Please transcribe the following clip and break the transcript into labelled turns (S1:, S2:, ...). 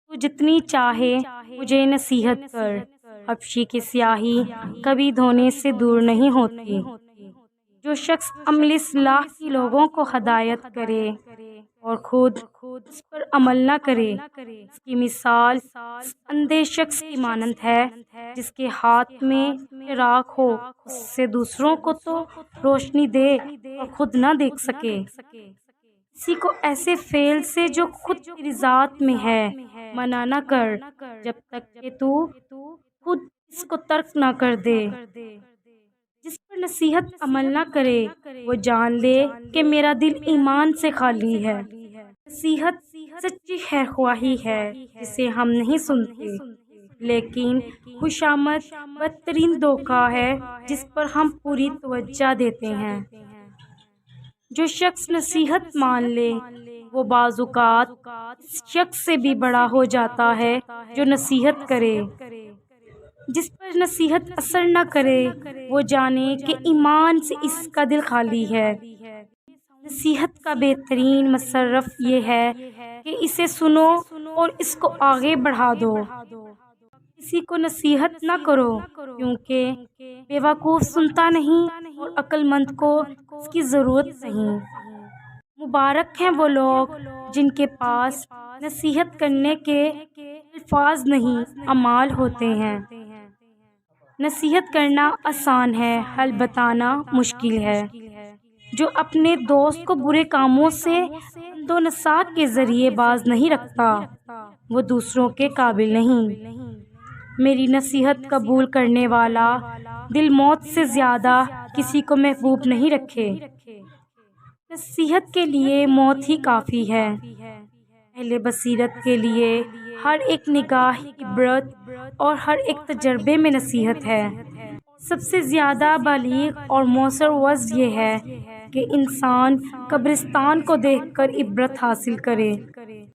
S1: تو جتنی چاہے مجھے نصیحت کر، حبشی کی سیاہی کبھی دھونے سے دور نہیں ہوتی۔ جو شخص عملی اصلاح کی لوگوں کو ہدایت کرے اور خود اس پر عمل نہ کرے، اس کی مثال اس اندھے شخص کی مانند ہے جس کے ہاتھ میں چراغ ہو، اس سے دوسروں کو تو روشنی دے اور خود نہ دیکھ سکے۔ کسی کو ایسے فعل سے جو خود تیری ذات میں ہے منع نہ کر جب تک کہ تو خود اس کو ترک نہ کر دے۔ جس پر نصیحت عمل نہ کرے وہ جان لے کہ میرا دل ایمان سے خالی ہے۔ نصیحت سچی خیرخواہی ہے جسے ہم نہیں سنتے، لیکن خوشامد بدترین دھوکہ ہے جس پر ہم پوری توجہ دیتے ہیں۔ جو شخص نصیحت مان لے وہ بعض اوقات اس شخص سے بھی بڑا ہو جاتا ہے جو نصیحت کرے۔ جس پر نصیحت اثر نہ کرے وہ جانے کہ ایمان سے اس کا دل خالی ہے۔ نصیحت کا بہترین مصرف یہ ہے کہ اسے سنو اور اس کو آگے بڑھا دو۔ کسی کو نصیحت نہ کرو کیونکہ بیوقوف سنتا نہیں اور عقل مند کو اس کی ضرورت نہیں۔ مبارک ہیں وہ لوگ جن کے پاس نصیحت کرنے کے الفاظ نہیں اعمال ہوتے ہیں۔ نصیحت کرنا آسان ہے، حل بتانا مشکل ہے۔ جو اپنے دوست کو برے کاموں سے دو نصیحت کے ذریعے باز نہیں رکھتا وہ دوسروں کے قابل نہیں۔ میری نصیحت قبول کرنے والا دل موت سے زیادہ کسی کو محبوب نہیں رکھے۔ نصیحت کے لیے موت ہی کافی ہے۔ اہل بصیرت کے لیے ہر ایک نگاہ عبرت اور ہر ایک تجربے میں نصیحت ہے۔ سب سے زیادہ بلیغ اور مؤثر وعظ یہ ہے کہ انسان قبرستان کو دیکھ کر عبرت حاصل کرے۔